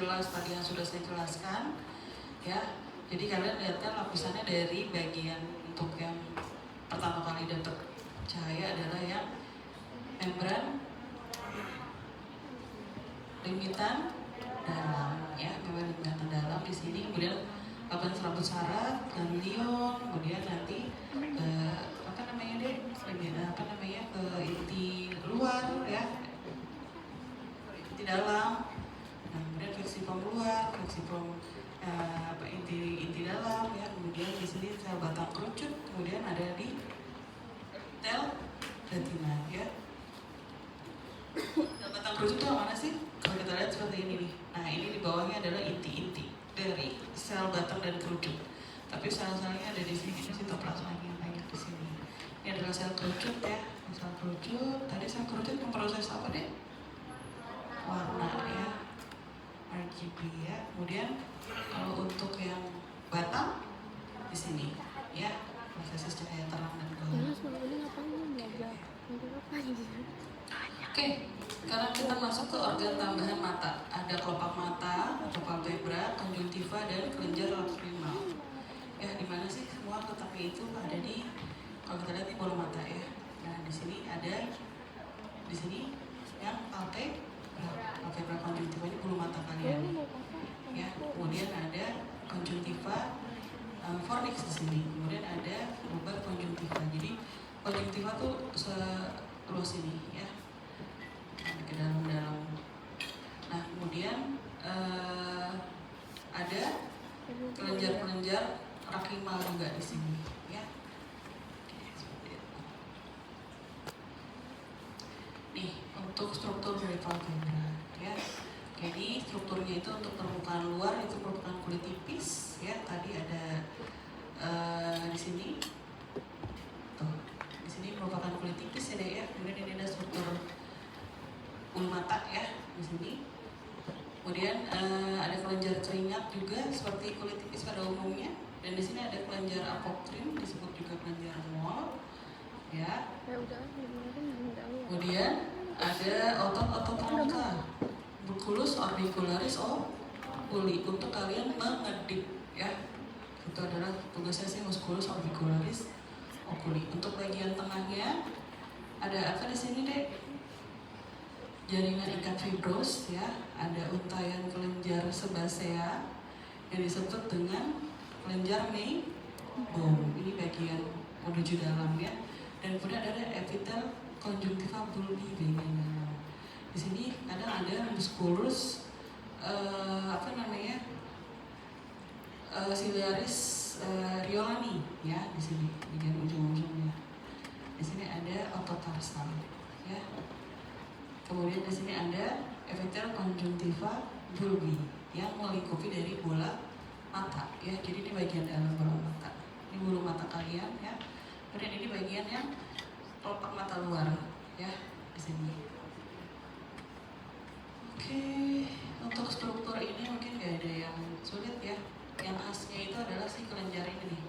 jelas tadi yang sudah saya jelaskan, ya. Jadi kalian lihatkan lapisannya dari bagian untuk yang pertama kali dapat cahaya adalah yang membran limitan dalam, ya, membran limitan dalam di sini. Kemudian lapisan serabut saraf, ganglion, kemudian nanti apa namanya deh, apa namanya ke inti luar, ya, inti dalam. Nah, kemudian fleksipom luar, fleksipom inti dalam, ya. Kemudian di sini sel batang kerucut, kemudian ada di tel retina, ya. Sel batang kerucut itu mana sih? Kalau kita lihat seperti ini nih. Nah, ini di bawahnya adalah inti-inti dari sel batang dan kerucut. Tapi sel-selnya ada di sini, sitoplasmanya yang banyak di sini. Ini adalah sel kerucut, ya. Sel kerucut. Tadi sel kerucut memproses apa deh? Warna, ya. RGB, ya. Kemudian kalau untuk yang batang di sini, ya, proses cahaya terang dan gelap. Oke, sekarang kita masuk ke organ tambahan mata. Ada kelopak mata, palpebra, konjungtiva, dan kelenjar lacrimal. Ya, di mana sih semua letaknya itu ada di, kalau kita lihat di bulu mata, ya. Nah, di sini ada, di sini yang palpebra konjungtiva ini bulu mata kalian, ya. Kemudian ada konjungtiva fornix di sini. Kemudian ada lobar konjungtiva. Jadi konjungtiva tuh seluas ini, ya, ke dalam-dalam. Nah, kemudian ada kelenjar-kelenjar lacrimal juga di sini, ya. Nih, untuk struktur dari palpebra, ya. Jadi strukturnya itu untuk permukaan luar itu merupakan kulit tipis, ya. Tadi ada di sini, tuh, di sini merupakan kulit tipis, ya. Kemudian ini ada struktur bulu mata, ya, di sini. Kemudian ada kelenjar keringat juga seperti kulit tipis pada umumnya. Dan di sini ada kelenjar apokrin, disebut juga kelenjar mol, ya. Kemudian ada otot-otot rongga, bulbus orbicularis oculi, untuk kalian mengedip, ya. Itu adalah tugasnya sih, musculus orbicularis oculi. Untuk bagian tengahnya ada apa di sini deh? Jaringan ikat fibros, ya. Ada untayan kelenjar sebasea yang disebut dengan kelenjar Meibom. Ini bagian menuju dalam, ya. Dan kemudian ada epitel konjungtiva bulbi bagian dalam. Di sini kadang ada musculus ciliaris riolani, ya, di sini bagian ujung-ujungnya. Di sini ada otot tarsal, ya. Kemudian di sini ada epitel konjungtiva bulbi yang melingkupi dari bola mata, ya. Jadi ini bagian dalam bola mata. Ini bulu mata kalian, ya. Kemudian ini bagian yang kelopak mata luar, ya, di sini. Oke, untuk struktur ini mungkin gak ada yang sulit, ya. Yang khasnya itu adalah si kelenjar ini nih,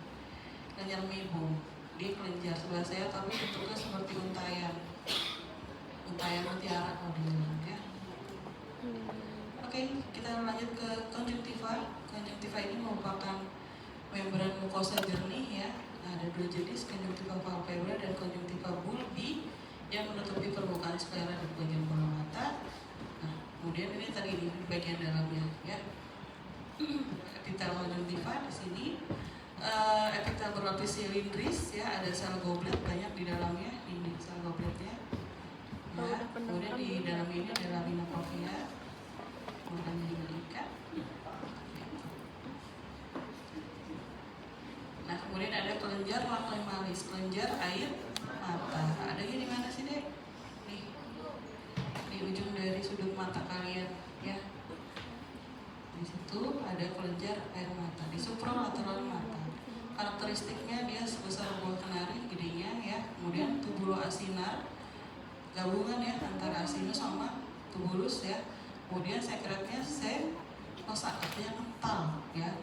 kelenjar Meibom. Dia kelenjar sebasea tapi bentuknya seperti untayan mutiara kalau dibilang, ya. Oke, kita lanjut ke konjungtiva. Konjungtiva ini merupakan membran mukosa jernih, ya. Nah, ada dua jenis, konjungtiva palpebra dan konjungtiva bulbi, yang menutupi permukaan sklera di bagian bola mata. Nah, kemudian ini tadi di bagian dalamnya, ya. Epitel konjungtiva di sini, epitel berlapis silindris, ya. Ada sel goblet banyak di dalamnya, ini sel gobletnya. Ya, kemudian di dalam ini ada lamina propria, kemudian diikat. Nah, kemudian ada kelenjar lacrimalis, kelenjar air mata. Adanya di mana sih, Dek? Nih, di ujung dari sudut mata kalian, ya. Di situ ada kelenjar air mata, di supralateral mata. Karakteristiknya dia sebesar buah kenari gedenya, ya. Kemudian tubuloasinar, gabungan, ya, antara asinus sama tubulus, ya. Kemudian sekretnya semosa, artinya kental, ya.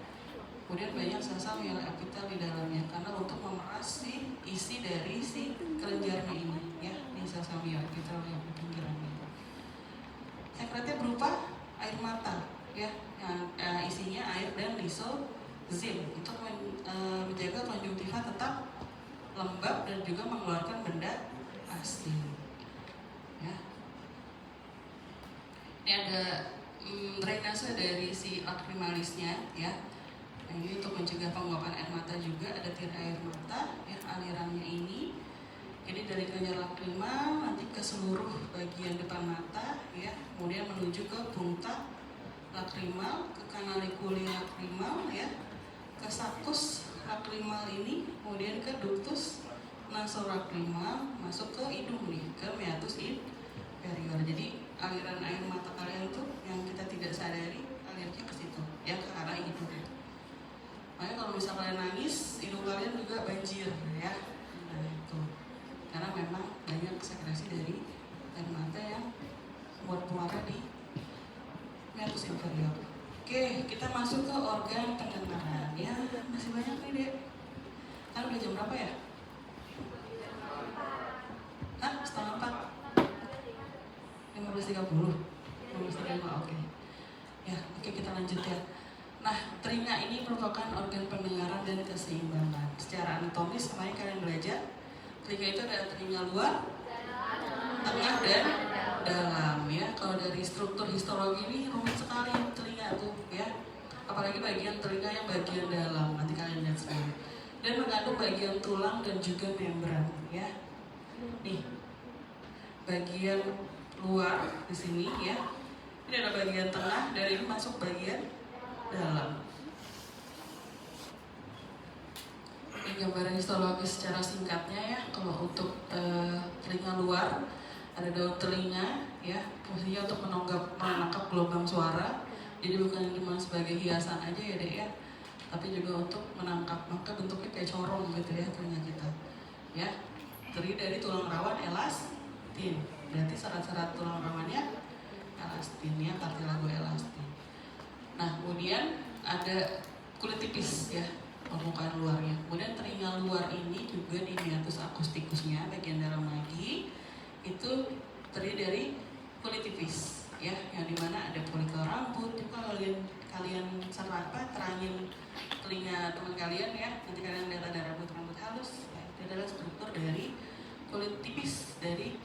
Kemudian banyak sel-sel miara epitel di dalamnya karena untuk memeras si isi dari si kelenjarnya ini, ya. Ini sel-sel miara epitel yang di pinggirannya. Sekretnya berupa air mata, ya, yang isinya air dan lisozim untuk menjaga konjungtiva tetap lembab dan juga mengeluarkan benda asing. Ya. Ini ada drainase dari si lacrimalisnya, ya. Nah, ini untuk mencegah penguapan air mata juga, ada tirai air mata, ya, alirannya ini. Jadi dari kelenjar lacrimal nanti ke seluruh bagian depan mata, ya, kemudian menuju ke puncta lacrimal, ke kanaliculi lacrimal, ya, ke saccus lacrimal ini, kemudian ke ductus nasolacrimal, masuk ke hidung nih, ke meatus inferior. Jadi aliran air mata kalian itu yang kita tidak sadari alirnya ke situ, ya, ke arah hidung. Makanya kalau misalnya kalian nangis, hidung kalian juga banjir, ya. Nah itu, karena memang banyak sekresi dari air mata yang buat muara di meatus inferior. Oke, kita masuk ke organ pendengaran. Ya, masih banyak nih, Dek. Kan udah jam berapa ya? Hah? Setengah 4? 15.30? 15.35, oke. Ya, oke, kita lanjut ya. Nah, telinga ini merupakan organ pendengaran dan keseimbangan. Secara anatomis, kemarin kalian belajar, telinga itu ada telinga luar, tengah, dan dalam, ya. Kalau dari struktur histologi ini rumit sekali telinga tuh, ya. Apalagi bagian telinga yang bagian dalam, nanti kalian lihat sendiri. Dan mengandung bagian tulang dan juga membran, ya. Nih, bagian luar di sini, ya. Ini ada bagian tengah, dari ini masuk bagian dalam. Ini gambaran histologis secara singkatnya, ya. Kalau untuk telinga luar ada daun telinga, ya, fungsinya untuk menangkap gelombang suara. Jadi bukan cuma sebagai hiasan aja ya, Dek, ya, tapi juga untuk menangkap. Maka bentuknya kayak corong gitu ya telinga kita, ya. Terdiri dari tulang rawan elastin. Berarti serat-serat tulang rawannya elastin, ya, kartilago elastin. Nah, kemudian ada kulit tipis, ya, permukaan luarnya. Kemudian telinga luar ini juga di meatus acusticusnya, bagian dalam lagi, itu terdiri dari kulit tipis, ya, yang dimana ada folikel rambut. Itu kalau kalian terangin telinga teman kalian, ya, nanti kalian lihat ada rambut halus, ya, itu adalah struktur dari kulit tipis dari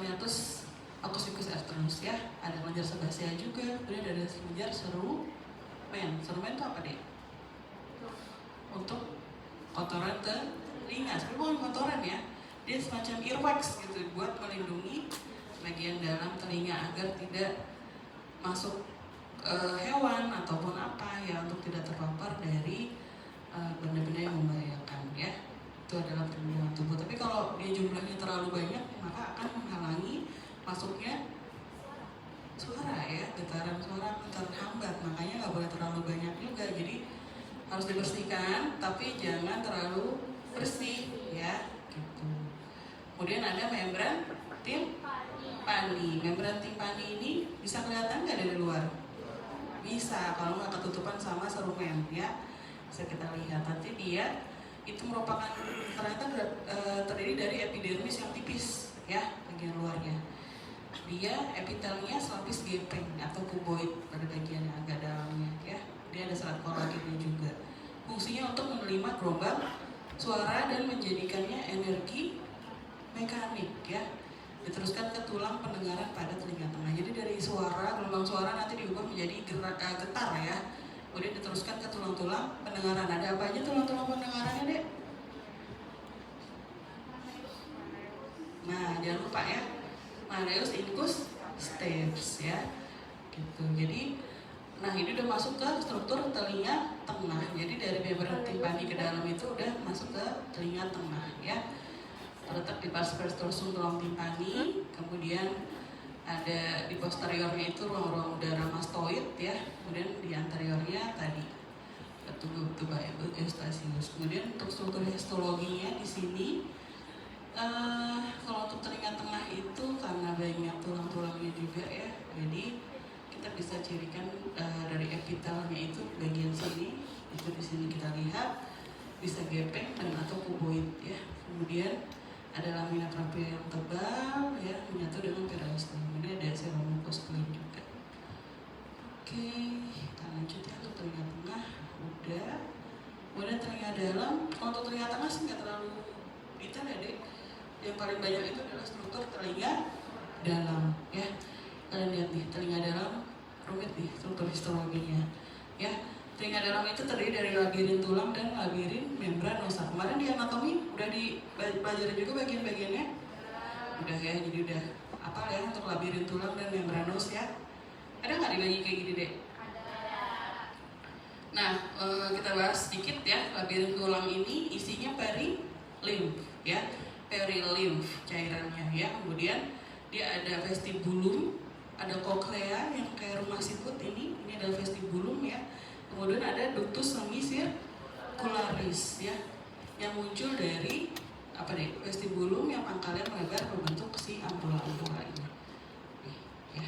meatus acusticus arterus, ya. Ada kelenjar sebasea juga, kemudian ada kelenjar serumen. Serumen itu apa, Dek? Untuk kotoran telinga, tapi bukan kotoran, ya. Dia semacam earwax gitu, buat melindungi bagian dalam telinga agar tidak masuk hewan ataupun apa, ya, untuk tidak terpapar dari benda-benda yang membahayakan, ya. Itu adalah perlindungan tubuh. Tapi kalau dia jumlahnya terlalu banyak, maka akan menghalangi masuknya suara, ya, getaran suara akan terhambat. Makanya nggak boleh terlalu banyak juga. Jadi harus dibersihkan, tapi jangan terlalu bersih, ya, gitu. Kemudian ada membran timpani. Membran timpani ini bisa kelihatan nggak dari luar? Bisa, kalau nggak ketutupan sama serumen, ya. Bisa kita lihat. Nanti dia itu merupakan ternyata terdiri dari epidermis yang tipis, ya, bagian luarnya. Dia epitelnya selapis gepeng atau kuboid pada bagian yang agak dalamnya, ya. Dia ada serat kolagennya juga. Fungsinya untuk menerima gelombang suara dan menjadikannya energi mekanik, ya. Diteruskan ke tulang pendengaran pada telinga tengah. Jadi dari suara, gelombang suara nanti diubah menjadi getar, ya. Kemudian diteruskan ke tulang-tulang pendengaran. Ada apa aja tulang-tulang pendengarannya, Dek? Nah, jangan lupa, ya. Malleus, incus, stapes, ya. Gitu. Jadi, nah ini udah masuk ke struktur telinga tengah. Jadi dari membran timpani ke dalam itu udah masuk ke telinga tengah, ya. Terletak di pars perstorsum tulang timpani, kemudian ada di posteriornya itu ruang-ruang udara mastoid, ya. Kemudian di anteriornya tadi tuba eustachius. Kemudian untuk struktur histologinya di sini, kalau untuk telinga tengah itu karena banyak tulang-tulangnya juga, ya. Jadi kita bisa cirikan dari epitelnya itu bagian sini, itu di sini kita lihat bisa gepeng dan atau kuboid, ya. Kemudian ada lamina trapea yang tebal, ya, menyatu dengan periosteum. Ini ada serum mucus clean juga. Oke, kita lanjut ya untuk telinga tengah. Udah. Kemudian telinga dalam. Kalau untuk telinga tengah sih nggak terlalu detail ya dek. Yang paling banyak itu adalah struktur telinga dalam ya. Kalian lihat nih, telinga dalam rumit nih struktur histologinya ya. Telinga dalam itu terdiri dari labirin tulang dan labirin membranosa. Kemarin di anatomi udah dipelajari juga bagian-bagiannya. Udah ya, jadi udah apa ya untuk labirin tulang dan membranos ya. Ada nggak dibagi kayak gini deh? Nah, kita bahas sedikit ya. Labirin tulang ini isinya perilimf ya, perilimf cairannya ya. Kemudian dia ada vestibulum, ada koklea yang kayak rumah siput ini adalah vestibulum ya. Kemudian ada ductus semicircularis ya, yang muncul dari apa deh, vestibulum yang pangkalnya melebar berbentuk si ampula-ampula ini. Ya.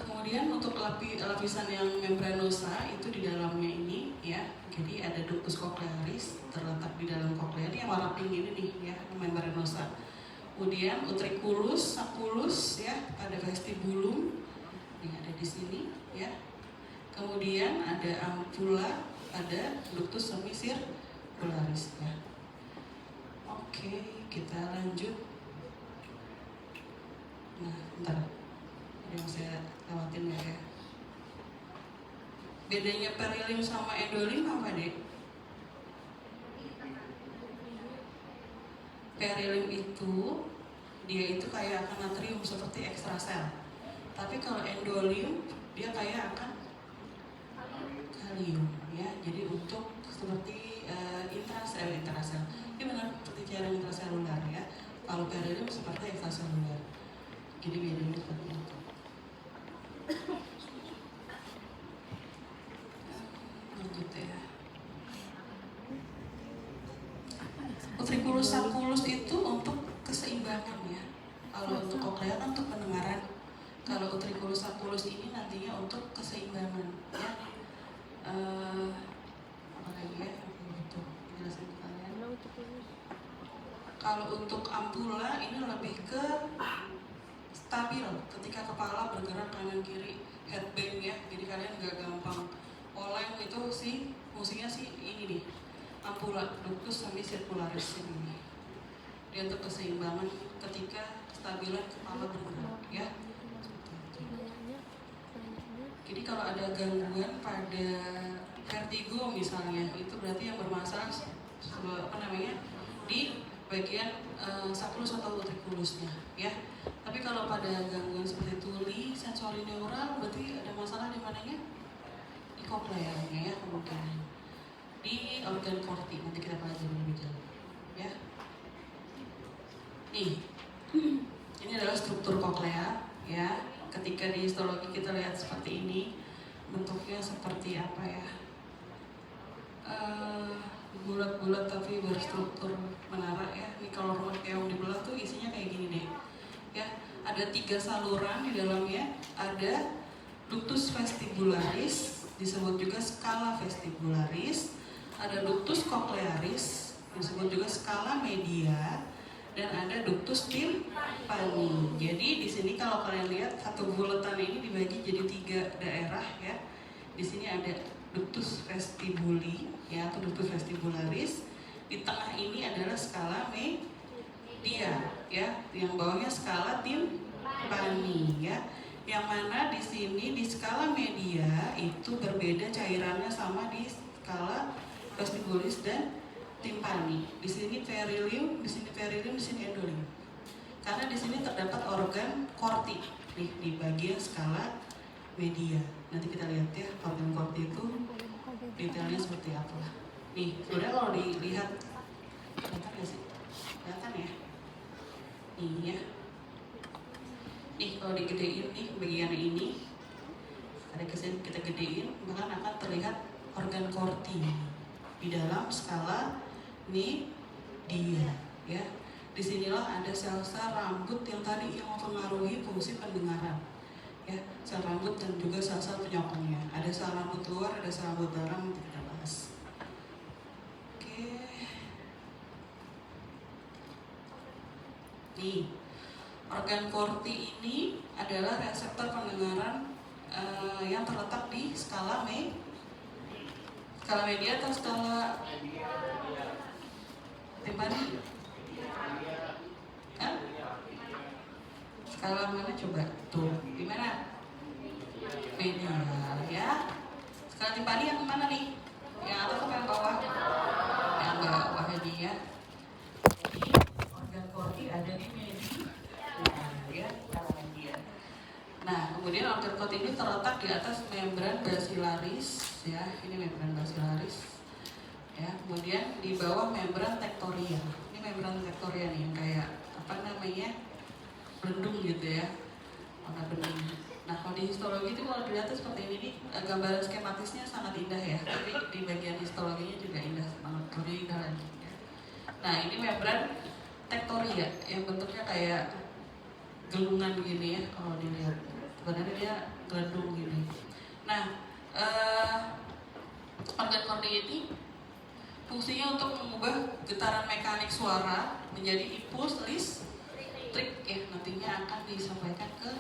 Kemudian untuk lapisan yang membranosa itu di dalamnya ini ya, jadi ada ductus cochlearis terletak di dalam koklea, ini yang warna pink ini nih ya, membranosa. Kemudian utriculus sacculus ya, ada vestibulum yang ada di sini ya. Kemudian ada ampula, ada ductus semicircularis ya. Oke, kita lanjut. Nah, bentar. Ada yang saya lewatin nggak ya? Bedanya perilim sama endolim apa deh? Perilim itu dia itu kayak akan natrium seperti ekstrasel. Tapi kalau endolim dia kayak akan kalium ya. Jadi untuk seperti intrasel. Ini benar seperti cairan intraselular ya. Kalau perilim seperti ekstraselular. Jadi bedanya seperti itu. Lanjut ya. Utriculus sacculus itu untuk keseimbangan ya. Kalau untuk koklea kan untuk pendengaran. Kalau utriculus sacculus ini nantinya untuk keseimbangan ya. Apa lagi ya? Untuk jelasin ke kalian. Kalau untuk ampula ini lebih ke stabil ketika kepala bergerak kanan kiri, head bang ya. Jadi kalian nggak gampang oleng, itu sih fungsinya sih ini nih, ampula ductus semicircularis ini. Dia untuk keseimbangan ketika stabilan kepala bergerak ya. Jadi kalau ada gangguan pada vertigo misalnya, itu berarti yang bermasalah apa namanya di bagian sacculus atau utriculusnya ya. Tapi kalau pada gangguan seperti tuli, sensori neural, berarti ada masalah di mananya? Di kokleanya ya, kemungkinan di organ korti. Nanti kita pelajari lebih jauh ya. Nih, ini adalah struktur koklea ya. Ketika di histologi kita lihat seperti ini, bentuknya seperti apa ya, bulat-bulat tapi berstruktur menara ya. Ini kalau rumah keong dibelah tuh isinya kayak gini deh ya. Ada 3 saluran di dalamnya. Ada ductus vestibularis, disebut juga scala vestibularis. Ada ductus cochlearis, disebut juga scala media. Dan ada ductus tympani. Jadi di sini kalau kalian lihat satu bulatan ini dibagi jadi 3 daerah ya. Di sini ada ductus vestibuli ya, atau ductus vestibularis. Di tengah ini adalah scala media ya. Yang bawahnya scala tympani ya. Yang mana di sini di scala media itu berbeda cairannya sama di scala vestibulis dan timpani. Di sini perilim, di sini endolim. Karena di sini terdapat organ korti nih di bagian skala media. Nanti kita lihat ya organ korti itu detailnya seperti apa. Nih, sebenarnya kalau dilihat kelihatan nggak sih? Kelihatan ya? Nih ya. Nih kalau digedein nih bagian ini, ada kesini kita gedein, bahkan akan terlihat organ korti di dalam skala media ya. Disinilah ada sel-sel rambut yang tadi yang mempengaruhi fungsi pendengaran ya, sel rambut dan juga sel-sel penyokongnya. Ada sel rambut luar, ada sel rambut dalam, nanti kita bahas. Oke. Nih, organ organ Corti ini adalah reseptor pendengaran yang terletak di skala media atau skala timpani? Kan? Skala mana coba? Tuh, di mana? Medial ya. Skala timpani yang mana nih? Yang atas apa yang bawah? Yang bawah ini ya. Jadi organ Corti ada di media ya, skala media. Nah, kemudian organ Corti ini terletak di atas membran basilaris ya. Ini membran basilaris. Ya, kemudian di bawah membran tectoria. Ini membran tectoria nih yang kayak apa namanya? Belendung gitu ya. Warna bening. Nah, kalau di histologi itu kalau dilihat seperti ini nih, gambaran skematisnya sangat indah ya. Tapi di bagian histologinya juga indah banget, lebih indah lagi ya. Nah, ini membran tectoria yang bentuknya kayak gelungan gini ya kalau dilihat. Sebenarnya dia gelendung gini. Nah, organ Corti ini fungsinya untuk mengubah getaran mekanik suara menjadi impuls listrik ya, nantinya akan disampaikan ke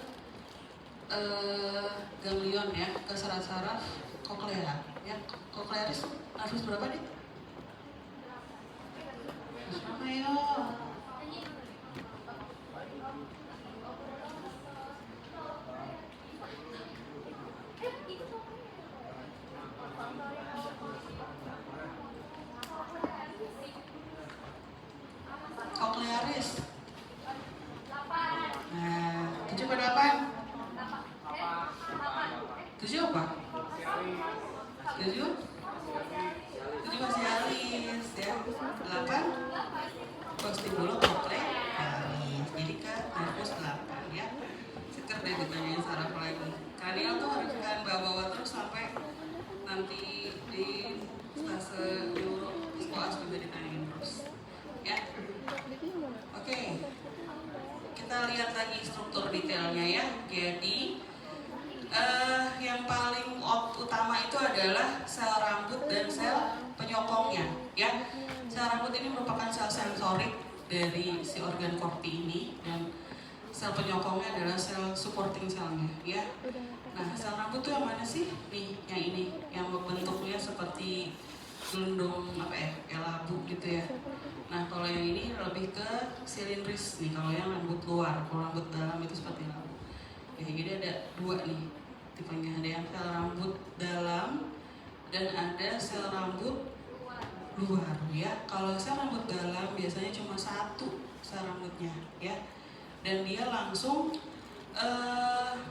ganglion ya, ke saraf-saraf koklea ya. Koklearis nervus berapa nih? Berapa ya? Koklearis. Nah, 7 per 8. 7 apa? 7? 7 masih alis ya. 8 vestibulo koklearis. Jadi ke nervus 8 ya. Seker deh ditanyain saraf lagi. Kranial tuh harus kan bawa-bawa terus sampai nanti di stase neuro psikoas juga ditanyain terus ya. Oke, kita lihat lagi struktur detailnya ya. Jadi yang paling utama itu adalah sel rambut dan sel penyokongnya ya. Sel rambut ini merupakan sel sensorik dari si organ Corti ini, dan sel penyokongnya adalah sel supporting selnya ya. Nah, sel rambut tuh yang mana sih? Nih, yang ini, yang bentuknya seperti gelundung apa ya, kayak labu gitu ya. Nah, kalau yang ini lebih ke silindris nih, kalau yang rambut luar. Kalau rambut dalam itu seperti labu ya. Jadi ada dua nih tipenya, ada yang sel rambut dalam dan ada sel rambut luar ya. Kalau sel rambut dalam biasanya cuma satu sel rambutnya ya, dan dia langsung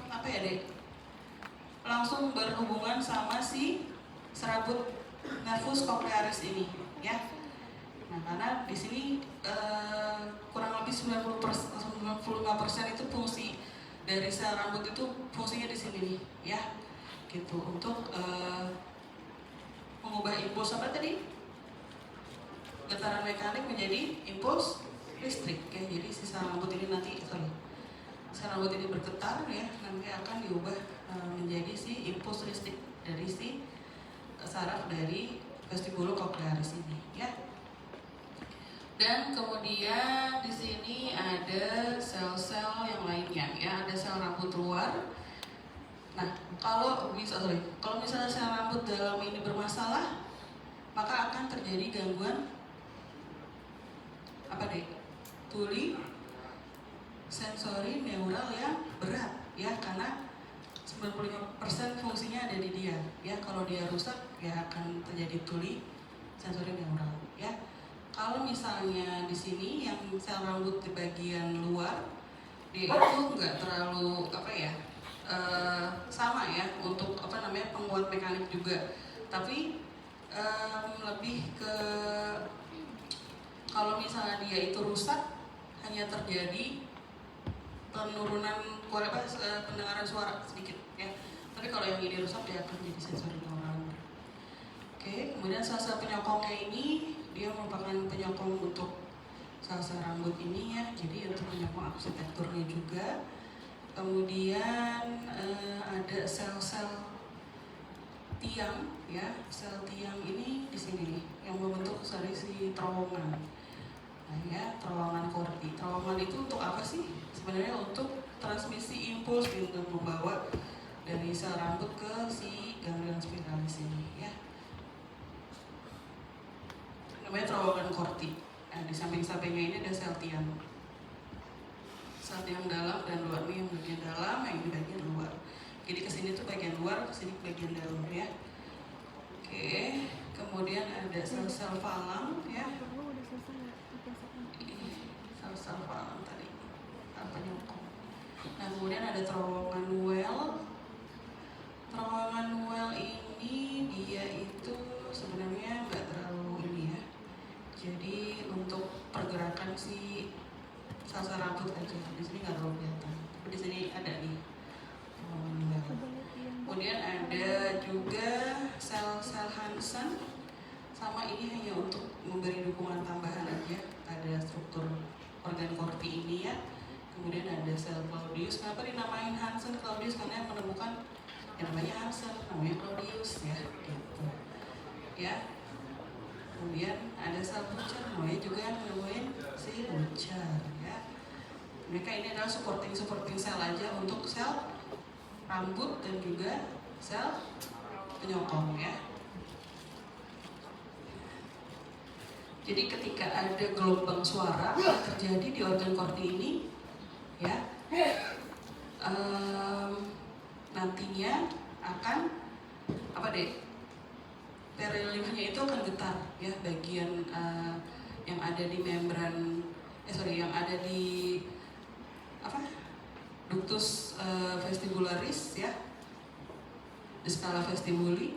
apa ya deh, langsung berhubungan sama si serabut nervus cochlearis ini ya. Nah, karena di sini kurang lebih 95% itu fungsi dari sel rambut itu fungsinya di sini nih ya, gitu, untuk mengubah impuls apa tadi, getaran mekanik menjadi impuls listrik ya. Jadi si sel rambut ini nanti sel rambut ini bergetar ya, nanti akan diubah menjadi si impuls listrik dari si saraf dari vestibulo cochlearis ini ya. Dan kemudian di sini ada sel-sel yang lainnya ya, ada sel rambut luar. Nah, kalau misalnya sel rambut dalam ini bermasalah, maka akan terjadi gangguan apa deh? Tuli sensori neural yang berat ya, karena 95% fungsinya ada di dia ya. Kalau dia rusak ya akan terjadi tuli sensori neural ya. Kalau misalnya di sini yang sel rambut di bagian luar, dia itu nggak terlalu apa ya, sama ya untuk apa namanya, penguat mekanik juga, tapi lebih ke kalau misalnya dia itu rusak hanya terjadi penurunan pendengaran suara sedikit ya. Tapi kalau yang ini rusak dia akan jadi sensori neural. Oke, kemudian sel-sel penyokongnya ini dia merupakan penyokong untuk sel-sel rambut ini ya, jadi untuk menyokong arsitekturnya juga. Kemudian ada sel-sel tiang ya, sel tiang ini di sini nih yang membentuk dari si terowongan. Nah ya, terowongan Corti. Terowongan itu untuk apa sih? Sebenarnya untuk transmisi impuls untuk membawa dari sel rambut ke si ganglion spiralis ini ya. Namanya terowongan Corti. Nah, di samping-sampingnya ini ada sel tiang. Sel tiang dalam dan luar, ini yang bagian dalam, yang ini bagian luar. Jadi kesini tuh bagian luar, kesini bagian dalam ya. Oke, kemudian ada sel-sel falang ya. Sel-sel falang tadi apa nyokong. Nah kemudian ada terowongan well. Terowongan well ini dia itu sebenarnya nggak terlalu ini ya. Jadi untuk pergerakan si sel-sel rambut aja di sini nggak terlalu kelihatan. Tapi di sini ada nih terowongan well. Kemudian ada juga sel-sel Hansen, sama ini hanya untuk memberi dukungan tambahan aja pada struktur organ Corti ini ya. Kemudian ada sel Claudius. Kenapa dinamain Hansen Claudius? Karena yang menemukan yang namanya Hansen, namanya Claudius ya, gitu. Ya. Kemudian ada sel Buchar, namanya juga yang menemuin si Buchar ya. Mereka ini adalah supporting sel aja untuk sel rambut dan juga sel penyokong ya. Jadi ketika ada gelombang suara yang terjadi di organ Corti ini ya, nantinya akan apa deh, perilimfnya itu akan getar ya, bagian yang ada di membran yang ada di apa, ductus vestibularis ya, di skala vestibuli,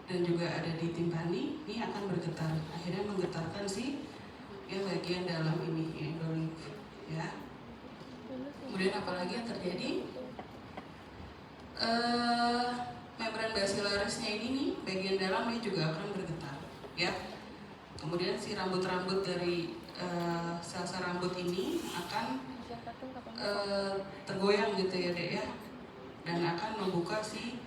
dan juga ada di timpani, ini akan bergetar, akhirnya menggetarkan si ya bagian dalam ini endolimf ya. Kemudian apalagi yang terjadi, membran basilarisnya ini nih, bagian dalam ini juga akan bergetar ya. Kemudian si rambut-rambut dari sel-sel rambut ini akan tergoyang gitu ya dek ya, dan akan membuka si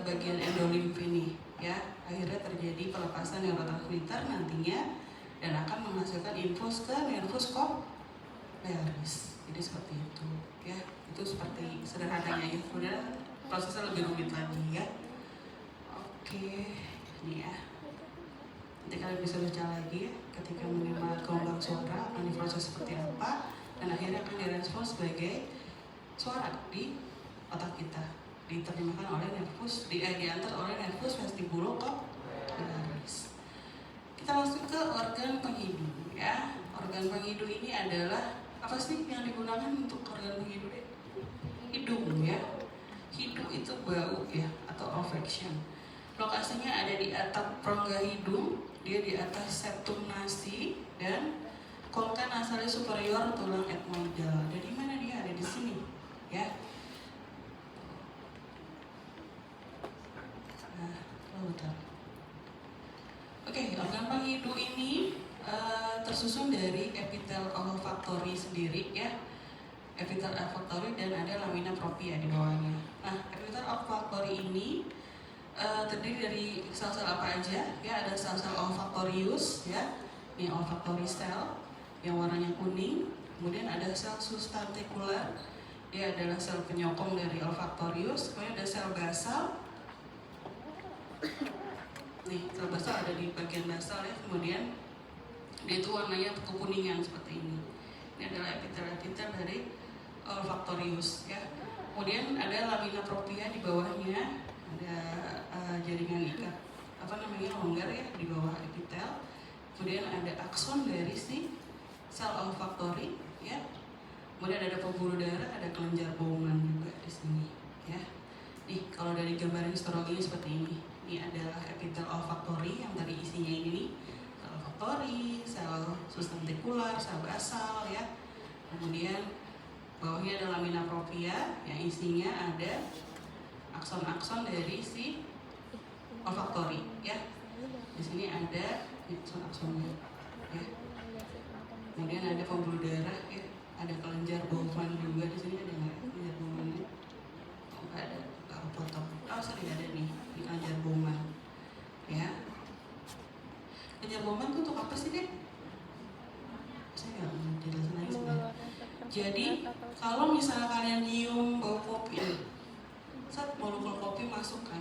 bagian endolimf ini ya. Akhirnya terjadi pelepasan neurotransmitter nantinya dan akan menghasilkan impuls ke nervus cochlearis. Jadi seperti itu ya. Itu seperti sederhananya ya. Kemudian prosesnya lebih rumit lagi ya. Oke, ini ya. Nanti kalian bisa baca lagi ya, ketika menerima gelombang suara akan diproses seperti apa, dan akhirnya akan direspons sebagai suara di otak kita, diterjemahkan oleh nervus, diantar oleh nervus vestibulocochlearis. Kita masuk ke organ penghidu ya. Organ penghidu ini adalah apa sih yang digunakan untuk organ penghidu? Hidung ya. Hidung itu bau ya, atau olfaction. Lokasinya ada di atap rongga hidung, dia di atas septum nasi dan concha nasalis superior tulang etmoidal. Dari mana dia? Ada di sini ya. Nah, bentar. Oke, organ penghidu ini tersusun dari epitel olfaktori sendiri ya. Epitel olfaktori dan ada lamina propria di bawahnya. Nah, epitel olfaktori ini terdiri dari sel-sel apa aja ya. Ada sel-sel olfaktorius ya, ini olfaktori sel yang warnanya kuning. Kemudian ada sel substantikular, dia adalah sel penyokong dari olfaktorius. Kemudian ada sel basal, nih sel basal ada di bagian basal ya. Kemudian dia itu warnanya kekuningan seperti ini. Ini adalah epitel-epitel dari olfaktorius ya. Kemudian ada lamina propria di bawahnya, ada jaringan ikat apa namanya longgar ya di bawah epitel. Kemudian ada akson dari si sel olfaktori ya. Kemudian ada pembuluh darah, ada kelenjar Bowman juga di sini ya. Nih kalau dari gambar histologinya seperti ini. Ini adalah epitel olfaktori yang tadi isinya ini nih, sel olfaktori, sel substantikular, sel basal ya. Kemudian bawahnya ada lamina propria yang isinya ada akson-akson dari si olfaktori ya. Di sini ada akson-aksonnya ya. Kemudian ada pembuluh darah ya, ada kelenjar Bowman juga di sini, ada nggak kelenjar Bowman ini? Oh nggak ada, nggak potong. Oh sorry, ada nih di kelenjar Bowman ya. Kelenjar Bowman itu untuk apa sih deh? Jadi kalau misalnya kalian nyium bau kopi, saat molekul kopi masuk kan,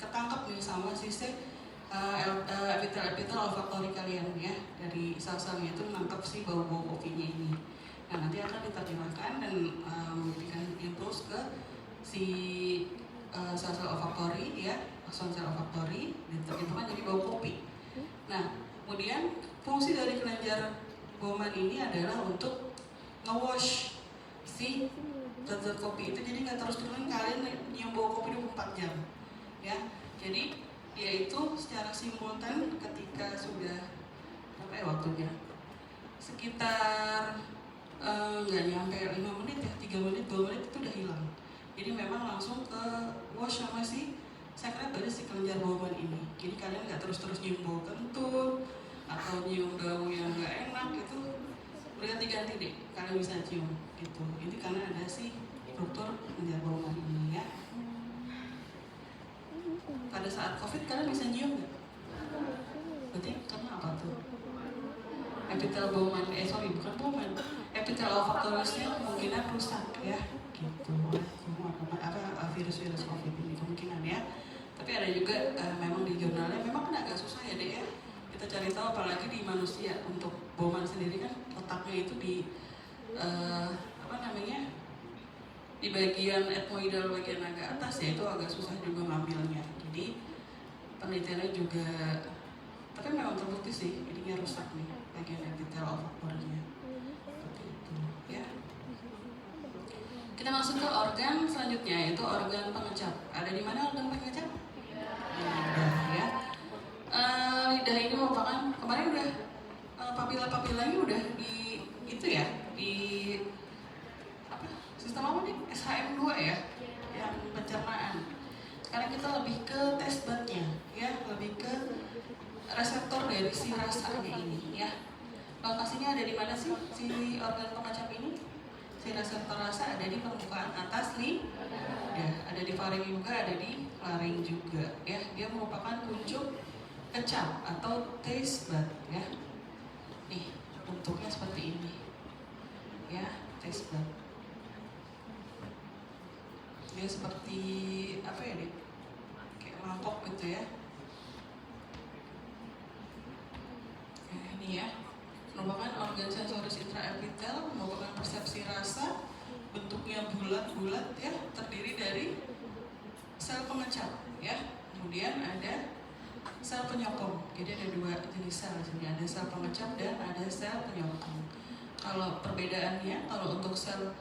ketangkap nih sama sisi epitel olfaktori kalian ya, dari sel-selnya itu menangkap si bau-bau kopinya ini. Nah nanti akan diterjemahkan dan memberikan impuls ke si sel-sel olfaktori ya, akson sel olfaktori, diterjemahkan jadi bau kopi. Nah kemudian fungsi dari kelenjar Bowman ini adalah untuk nge-wash si zat-zat kopi itu, jadi nggak terus-terusan kalian nyium bau kopi 24 jam ya. Jadi yaitu secara simultan ketika sudah apa ya waktunya sekitar nggak nyampe 5 menit ya, 3 menit, 2 menit itu udah hilang. Jadi memang langsung ke wash sama si sekret dari si kelenjar Bowman ini. Jadi kalian nggak terus-terus nyium bau kentut atau nyium bau yang nggak enak itu, berganti-ganti deh kalian bisa cium gitu. Ini karena ada si struktur kelenjar Bowman ini ya. Pada saat COVID kalian bisa nyium nggak? Berarti karena apa tuh? Epitel Bowman, bukan Bowman. Epitel olfaktorisnya kemungkinan rusak ya, gitu. Virus-virus COVID ini kemungkinan ya. Tapi ada juga memang di jurnalnya memang kan agak susah ya deh ya. Kita cari tahu apalagi di manusia. Untuk Bowman sendiri kan letaknya itu di di bagian etmoidal bagian agak atas ya, itu agak susah juga ngambilnya. Jadi penelitiannya juga, tapi memang terbukti sih ininya rusak nih bagian epitel olfaktorinya. Seperti itu ya. Kita masuk ke organ selanjutnya, yaitu organ pengecap. Ada di mana organ pengecap? Lidah ya. Lidah ini merupakan, kemarin udah papila-papilanya udah di itu ya, di apa? Sistem apa nih? SHM2 ya, yang pencernaan. Karena kita lebih ke taste budnya ya, lebih ke reseptor dari si rasanya ini ya. Lokasinya ada di mana sih si organ pengecap ini? Si reseptor rasa ada di permukaan atas lidah, ada di faring juga, ada di laring juga ya. Dia merupakan kuncup kecap atau taste bud ya. Nih bentuknya seperti ini ya, taste bud. Dia seperti apa ya deh, kayak mangkok gitu ya. Nah, ini ya, merupakan organ sensoris intraepitel, merupakan persepsi rasa, bentuknya bulat-bulat ya, terdiri dari sel pengecap ya. Kemudian ada sel penyokong. Jadi ada dua jenis sel di sini, ada sel pengecap dan ada sel penyokong. Kalau perbedaannya, kalau untuk sel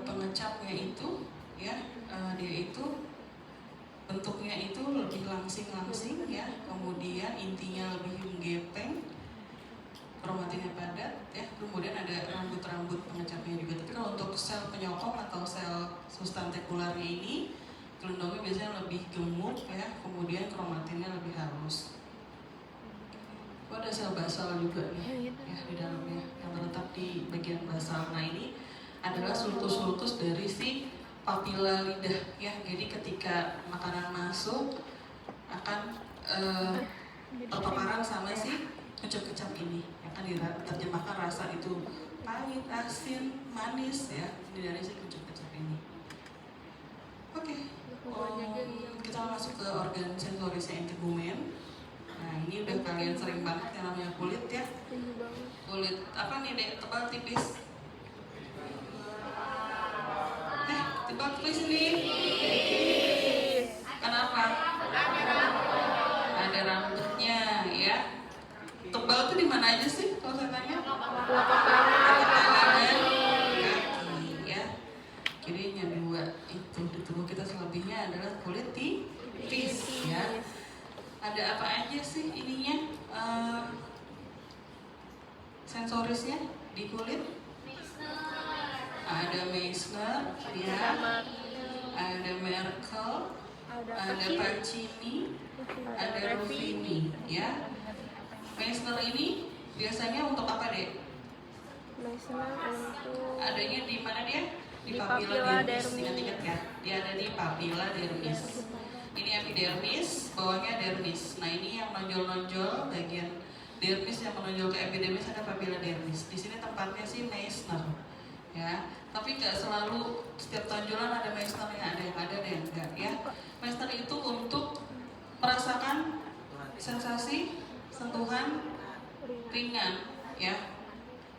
pengecapnya itu ya, dia itu bentuknya itu lebih langsing-langsing ya, kemudian intinya lebih menggepeng, kromatinnya padat ya, kemudian ada rambut-rambut pengecapnya juga. Tapi kalau untuk sel penyokong atau sel substantikularnya ini, gelondongnya biasanya lebih gemuk ya, kemudian kromatinnya lebih halus. Ada sel basal juga nih ya di dalamnya, yang terletak di bagian basal. Nah ini adalah sulcus-sulcus dari si papila lidah ya. Jadi ketika makanan masuk akan terpaparan sama si kecap-kecap ini, akan diterjemahkan rasa itu pahit, asin, manis ya, ini dari si kecap-kecap ini. Oke, kita masuk ke organ sensorisnya integumen. Nah ini udah kalian sering banget yang namanya kulit ya. Kulit apa nih dek, tebal tipis? Tebal tipis nih. Kenapa? Ada rambutnya ya. Tebal tuh di mana aja sih kalau saya tanya? Telapak tangan dan kaki ya. Kirinya dua itu. Di tubuh kita selebihnya adalah kulit tipis ya. Ada apa aja sih ininya sensorisnya di kulit? Ada Meissner ya, ada Merkel, ada Pacini, ada Ruffini ya. Meissner ini biasanya untuk apa deh? Meissner untuk adanya di mana dia? Di papilla dermis. Ingat-ingat ya, dia ada di papilla dermis. Ini epidermis, bawahnya dermis. Nah ini yang menonjol-nonjol bagian dermis yang menonjol ke epidermis ada papilla dermis. Di sini tempatnya si Meissner. ya. Tapi nggak selalu setiap tonjolan ada Meissner, ada yang enggak ya. Meissner itu untuk merasakan sensasi sentuhan ringan ya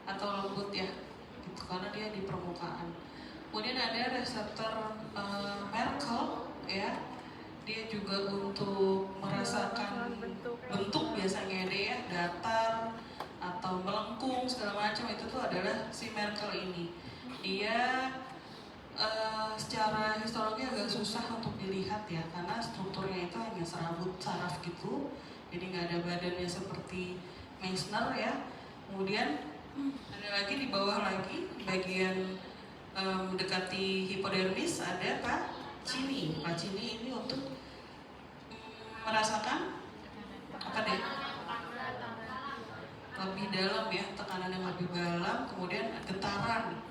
atau lembut ya gitu, karena dia di permukaan. Kemudian ada reseptor Merkel ya, dia juga untuk merasakan bentuk biasanya deh ya, datar atau melengkung segala macam, itu tuh adalah si Merkel ini. Dia secara histologi agak susah untuk dilihat ya, karena strukturnya itu hanya serabut saraf gitu, jadi nggak ada badannya seperti Meissner ya. Kemudian ada lagi di bawah lagi, bagian mendekati hipodermis ada Pacini. Pacini ini untuk merasakan apa deh? Lebih dalam ya, tekanan yang lebih dalam. Kemudian getaran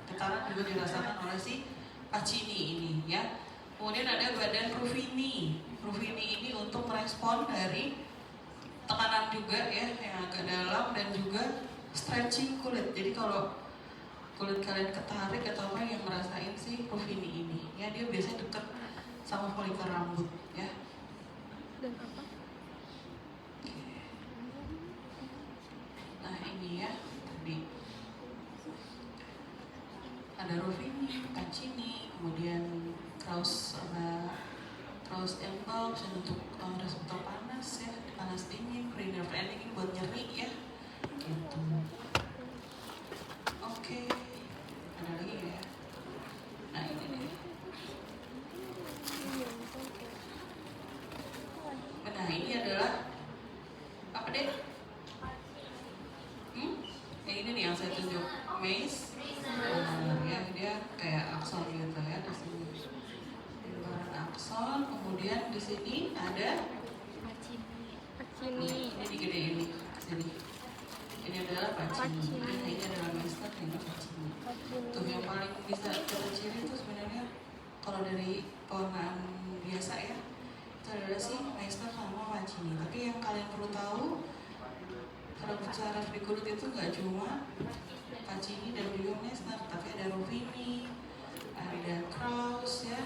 juga dirasakan oleh si Pacini ini ya. Kemudian ada badan Ruffini. Ruffini ini untuk merespon dari tekanan juga ya, yang agak dalam, dan juga stretching kulit. Jadi kalau kulit kalian ketarik atau apa, yang merasain si Ruffini ini ya, dia biasanya dekat sama folikel rambut ya. Dan apa? Nah ini ya, tadi ada Ruffini, Pacini, kemudian Krauss Engel untuk reseptor panas ya, panas dingin, cranial ending ini buat nyeri ya gitu. Oke, ada lagi ya. Nah ini nih. Nah ini adalah apa deh? Yang ini nih yang saya tunjuk, Meiss. Ya dia kayak akson gitu ya di sini. Gambaran akson, kemudian di sini ada Pacini. ini gede ini sini. Ini adalah Pacini. Ini adalah Meissner, ini Pacini. Tuh yang paling bisa kita ciri itu sebenarnya kalau dari pewarnaan biasa ya, itu adalah si Meissner sama Pacini. Tapi yang kalian perlu tahu, serabut saraf di kulit itu nggak cuma Pacini dan juga Meissner, tapi ada Ruffini, ada Krauss ya,